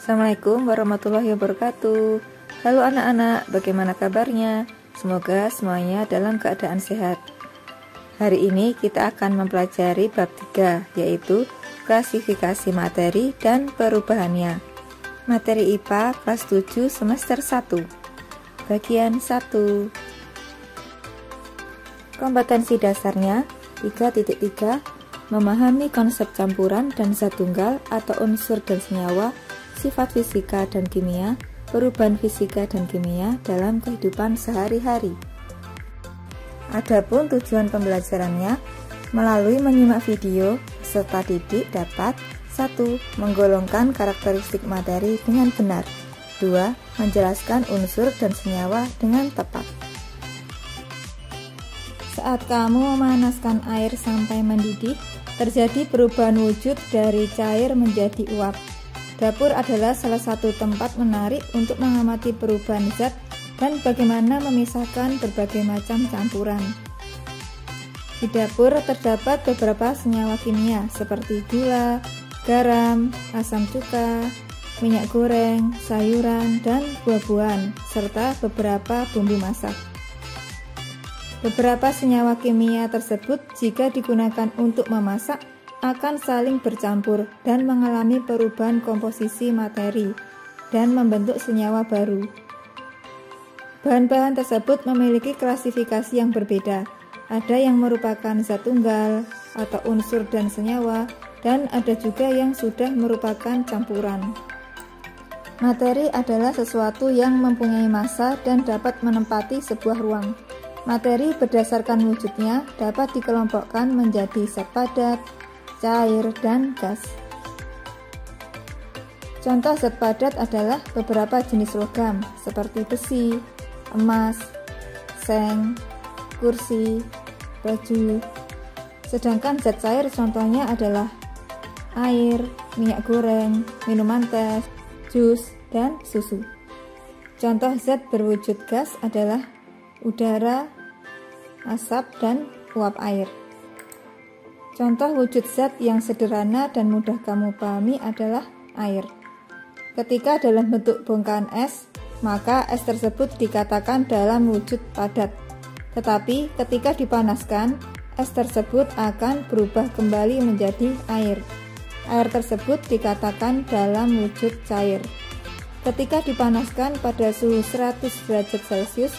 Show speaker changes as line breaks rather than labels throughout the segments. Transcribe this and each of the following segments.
Assalamualaikum warahmatullahi wabarakatuh. Halo anak-anak, bagaimana kabarnya? Semoga semuanya dalam keadaan sehat. Hari ini kita akan mempelajari bab 3, yaitu klasifikasi materi dan perubahannya. Materi IPA kelas 7 semester 1. Bagian 1. Kompetensi dasarnya 3.3. Memahami konsep campuran dan zat tunggal atau unsur dan senyawa, sifat fisika dan kimia, perubahan fisika dan kimia dalam kehidupan sehari-hari. Adapun tujuan pembelajarannya, melalui menyimak video serta didik dapat 1. Menggolongkan karakteristik materi dengan benar. 2. Menjelaskan unsur dan senyawa dengan tepat. Saat kamu memanaskan air sampai mendidih, terjadi perubahan wujud dari cair menjadi uap. Dapur adalah salah satu tempat menarik untuk mengamati perubahan zat dan bagaimana memisahkan berbagai macam campuran. Di dapur terdapat beberapa senyawa kimia seperti gula, garam, asam cuka, minyak goreng, sayuran, dan buah-buahan, serta beberapa bumbu masak. Beberapa senyawa kimia tersebut jika digunakan untuk memasak akan saling bercampur dan mengalami perubahan komposisi materi dan membentuk senyawa baru. Bahan-bahan tersebut memiliki klasifikasi yang berbeda. Ada yang merupakan zat tunggal atau unsur dan senyawa, dan ada juga yang sudah merupakan campuran. Materi adalah sesuatu yang mempunyai massa dan dapat menempati sebuah ruang. Materi berdasarkan wujudnya dapat dikelompokkan menjadi zat padat, cair, dan gas. Contoh zat padat adalah beberapa jenis logam seperti besi, emas, seng, kursi, baju. Sedangkan zat cair contohnya adalah air, minyak goreng, minuman teh, jus, dan susu. Contoh zat berwujud gas adalah udara, asap, dan uap air. Contoh wujud zat yang sederhana dan mudah kamu pahami adalah air. Ketika dalam bentuk bongkahan es, maka es tersebut dikatakan dalam wujud padat. Tetapi ketika dipanaskan, es tersebut akan berubah kembali menjadi air. Air tersebut dikatakan dalam wujud cair. Ketika dipanaskan pada suhu 100 derajat Celcius,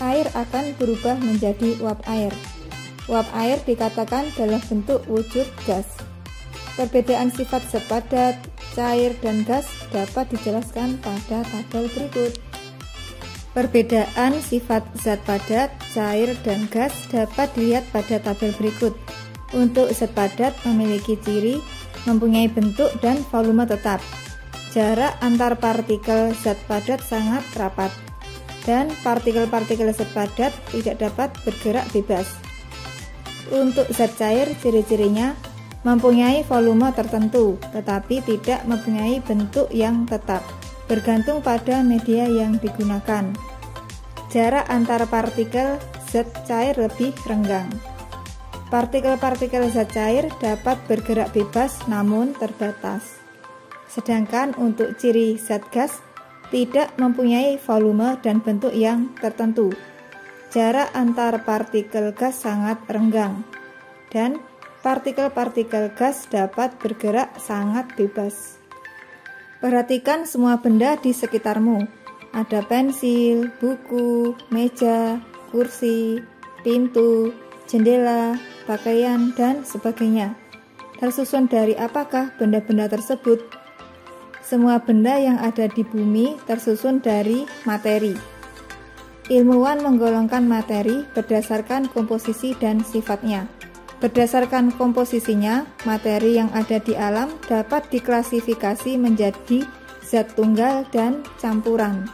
air akan berubah menjadi uap air. Uap air dikatakan dalam bentuk wujud gas. Perbedaan sifat zat padat, cair, dan gas dapat dijelaskan pada tabel berikut. Perbedaan sifat zat padat, cair, dan gas dapat dilihat pada tabel berikut. Untuk zat padat memiliki ciri mempunyai bentuk dan volume tetap. Jarak antar partikel zat padat sangat rapat, dan partikel-partikel zat padat tidak dapat bergerak bebas. Untuk zat cair, ciri-cirinya mempunyai volume tertentu, tetapi tidak mempunyai bentuk yang tetap, bergantung pada media yang digunakan. Jarak antar partikel zat cair lebih renggang. Partikel-partikel zat cair dapat bergerak bebas namun terbatas. Sedangkan untuk ciri zat gas, tidak mempunyai volume dan bentuk yang tertentu. Jarak antar partikel gas sangat renggang, dan partikel-partikel gas dapat bergerak sangat bebas. Perhatikan semua benda di sekitarmu. Ada pensil, buku, meja, kursi, pintu, jendela, pakaian, dan sebagainya. Tersusun dari apakah benda-benda tersebut? Semua benda yang ada di bumi tersusun dari materi. Ilmuwan menggolongkan materi berdasarkan komposisi dan sifatnya. Berdasarkan komposisinya, materi yang ada di alam dapat diklasifikasi menjadi zat tunggal dan campuran.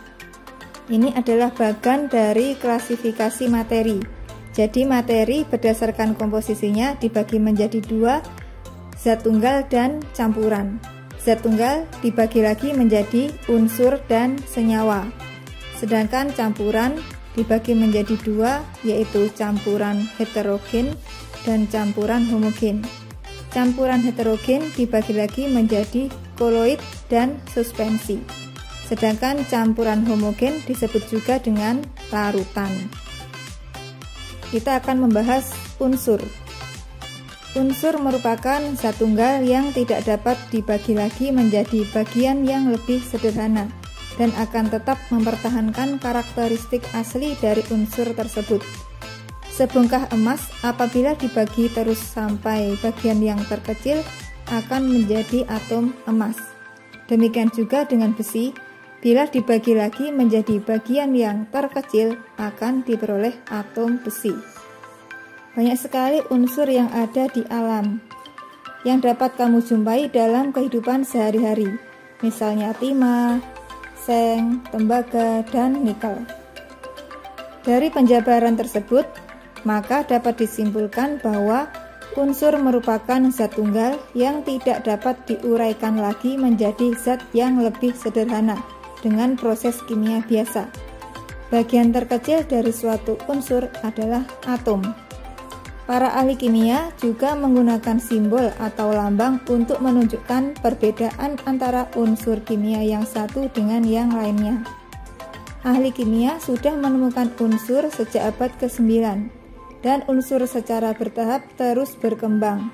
Ini adalah bagian dari klasifikasi materi. Jadi materi berdasarkan komposisinya dibagi menjadi dua, zat tunggal dan campuran. Zat tunggal dibagi lagi menjadi unsur dan senyawa. Sedangkan campuran dibagi menjadi dua, yaitu campuran heterogen dan campuran homogen. Campuran heterogen dibagi lagi menjadi koloid, dan suspensi. Sedangkan campuran homogen disebut juga dengan larutan. Kita akan membahas unsur. Unsur merupakan zat tunggal yang tidak dapat dibagi lagi menjadi bagian yang lebih sederhana dan akan tetap mempertahankan karakteristik asli dari unsur tersebut. Sebongkah emas apabila dibagi terus sampai bagian yang terkecil akan menjadi atom emas. Demikian juga dengan besi, bila dibagi lagi menjadi bagian yang terkecil akan diperoleh atom besi. Banyak sekali unsur yang ada di alam yang dapat kamu jumpai dalam kehidupan sehari-hari, misalnya timah, seng, tembaga, dan nikel. Dari penjabaran tersebut, maka dapat disimpulkan bahwa unsur merupakan zat tunggal yang tidak dapat diuraikan lagi menjadi zat yang lebih sederhana dengan proses kimia biasa. Bagian terkecil dari suatu unsur adalah atom. Para ahli kimia juga menggunakan simbol atau lambang untuk menunjukkan perbedaan antara unsur kimia yang satu dengan yang lainnya. Ahli kimia sudah menemukan unsur sejak abad ke-9 dan unsur secara bertahap terus berkembang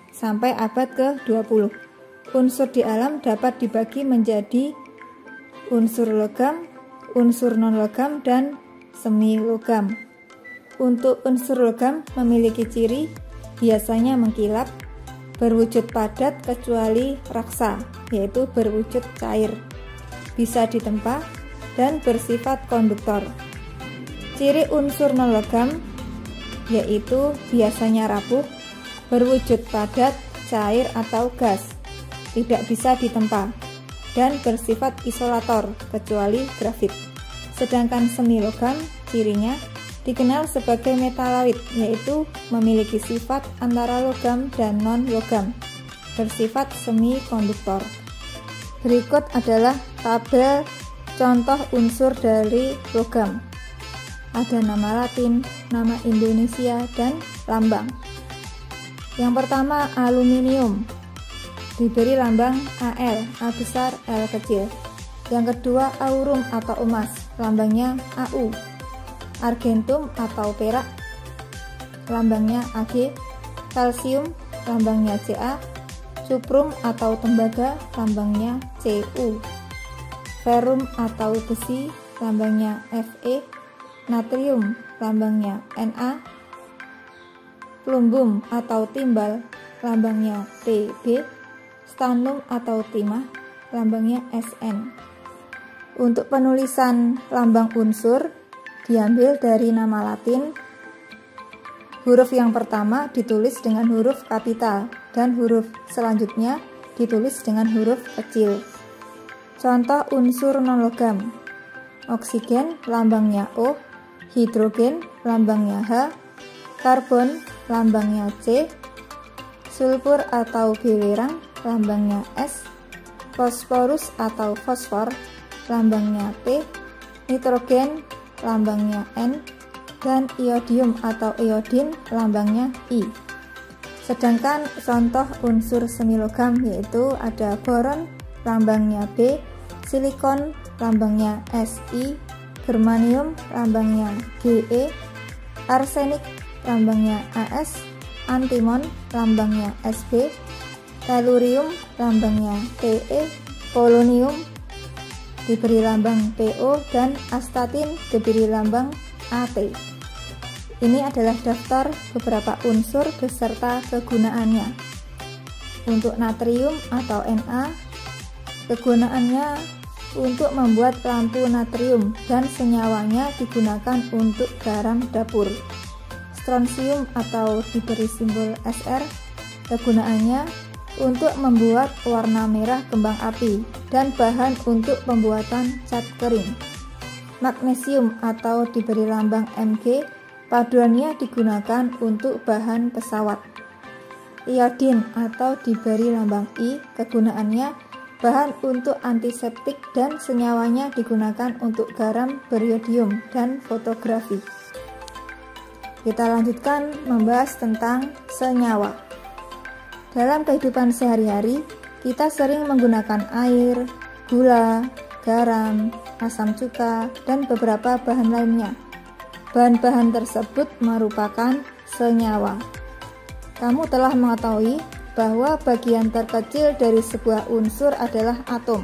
sampai abad ke-20. Unsur di alam dapat dibagi menjadi unsur logam, unsur non-logam, dan semi-logam. Untuk unsur logam memiliki ciri biasanya mengkilap, berwujud padat kecuali raksa, yaitu berwujud cair, bisa ditempa, dan bersifat konduktor. Ciri unsur non-logam yaitu biasanya rapuh, berwujud padat, cair atau gas, tidak bisa ditempa, dan bersifat isolator kecuali grafit. Sedangkan semi logam cirinya dikenal sebagai metaloid, yaitu memiliki sifat antara logam dan non-logam, bersifat semi-konduktor. Berikut adalah tabel contoh unsur dari logam. Ada nama Latin, nama Indonesia, dan lambang. Yang pertama, aluminium, diberi lambang Al, A besar, L kecil. Yang kedua, aurum atau emas, lambangnya Au. Argentum atau perak, lambangnya Ag. Kalsium, lambangnya Ca. Cuprum atau tembaga, lambangnya Cu. Ferum atau besi, lambangnya Fe. Natrium, lambangnya Na. Plumbum atau timbal, lambangnya Tb. Stannum atau timah, lambangnya Sn. Untuk penulisan lambang unsur diambil dari nama Latin. Huruf yang pertama ditulis dengan huruf kapital dan huruf selanjutnya ditulis dengan huruf kecil. Contoh unsur non-logam: oksigen lambangnya O, hidrogen lambangnya H, karbon lambangnya C, sulfur atau belerang lambangnya S, fosforus atau fosfor lambangnya P, nitrogen lambangnya N, dan iodium atau iodin lambangnya I. Sedangkan contoh unsur semilogam yaitu ada boron lambangnya B, silikon lambangnya Si, germanium lambangnya Ge, arsenik lambangnya As, antimon lambangnya Sb, tellurium lambangnya Te, polonium diberi lambang Po, dan astatin diberi lambang At. Ini adalah daftar beberapa unsur beserta kegunaannya. Untuk natrium atau Na, kegunaannya untuk membuat lampu natrium dan senyawanya digunakan untuk garam dapur. Strontium atau diberi simbol Sr, kegunaannya untuk membuat warna merah kembang api dan bahan untuk pembuatan cat kering. Magnesium atau diberi lambang Mg, paduannya digunakan untuk bahan pesawat. Iodin atau diberi lambang I, kegunaannya bahan untuk antiseptik dan senyawanya digunakan untuk garam beriodium dan fotografi. Kita lanjutkan membahas tentang senyawa. Dalam kehidupan sehari-hari, Kita sering menggunakan air, gula, garam, asam cuka, dan beberapa bahan lainnya. Bahan-bahan tersebut merupakan senyawa. Kamu telah mengetahui bahwa bagian terkecil dari sebuah unsur adalah atom.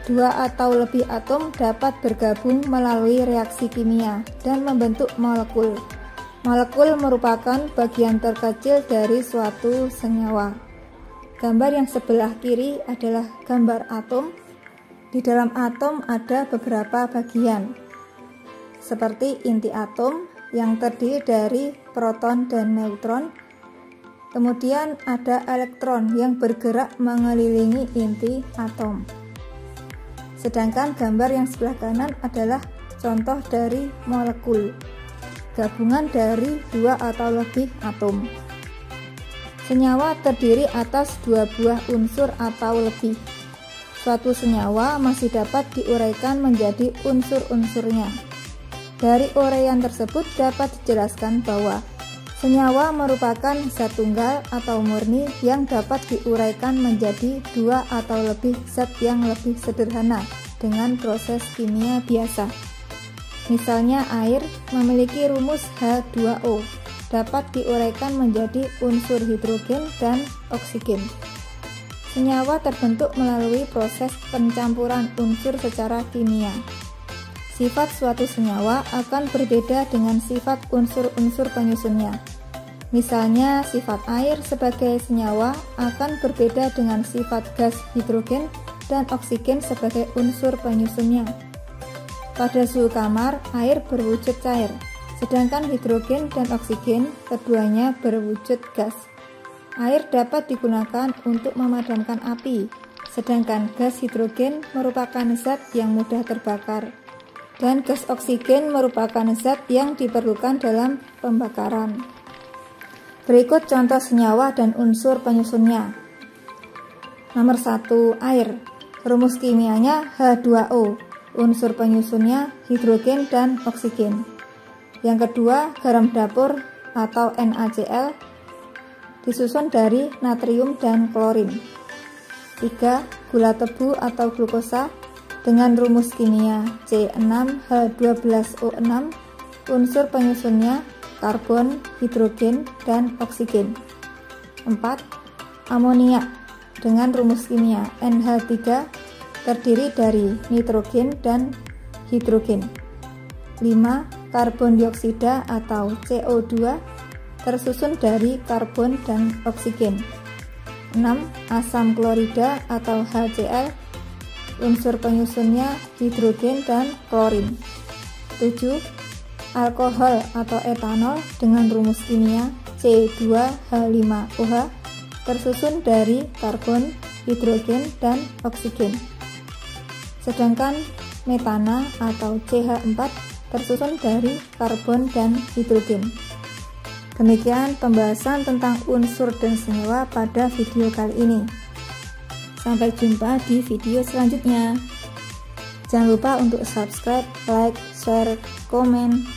Dua atau lebih atom dapat bergabung melalui reaksi kimia dan membentuk molekul. Molekul merupakan bagian terkecil dari suatu senyawa. Gambar yang sebelah kiri adalah gambar atom. Di dalam atom ada beberapa bagian, seperti inti atom yang terdiri dari proton dan neutron. Kemudian ada elektron yang bergerak mengelilingi inti atom. Sedangkan gambar yang sebelah kanan adalah contoh dari molekul, gabungan dari dua atau lebih atom. Senyawa terdiri atas dua buah unsur atau lebih. Suatu senyawa masih dapat diuraikan menjadi unsur-unsurnya. Dari uraian tersebut dapat dijelaskan bahwa senyawa merupakan zat tunggal atau murni yang dapat diuraikan menjadi dua atau lebih zat yang lebih sederhana dengan proses kimia biasa. Misalnya air memiliki rumus H2O, dapat diuraikan menjadi unsur hidrogen dan oksigen. Senyawa terbentuk melalui proses pencampuran unsur secara kimia. Sifat suatu senyawa akan berbeda dengan sifat unsur-unsur penyusunnya. Misalnya, sifat air sebagai senyawa akan berbeda dengan sifat gas hidrogen dan oksigen sebagai unsur penyusunnya. Pada suhu kamar, air berwujud cair, sedangkan hidrogen dan oksigen keduanya berwujud gas. Air dapat digunakan untuk memadamkan api, sedangkan gas hidrogen merupakan zat yang mudah terbakar, dan gas oksigen merupakan zat yang diperlukan dalam pembakaran. Berikut contoh senyawa dan unsur penyusunnya. Nomor 1, air. Rumus kimianya H2O, unsur penyusunnya hidrogen dan oksigen. Yang kedua, garam dapur atau NaCl disusun dari natrium dan klorin. 3, gula tebu atau glukosa dengan rumus kimia C6H12O6, unsur penyusunnya karbon, hidrogen, dan oksigen. 4, amoniak dengan rumus kimia NH3 terdiri dari nitrogen dan hidrogen. 5, karbon dioksida atau CO2 tersusun dari karbon dan oksigen. 6, asam klorida atau HCl, unsur penyusunnya hidrogen dan klorin. 7, alkohol atau etanol dengan rumus kimia C2H5OH tersusun dari karbon, hidrogen, dan oksigen. Sedangkan metana atau CH4 tersusun dari karbon dan hidrogen. Demikian pembahasan tentang unsur dan senyawa pada video kali ini. Sampai jumpa di video selanjutnya. Jangan lupa untuk subscribe, like, share, komen,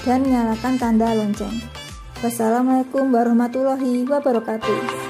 dan nyalakan tanda lonceng. Wassalamualaikum warahmatullahi wabarakatuh.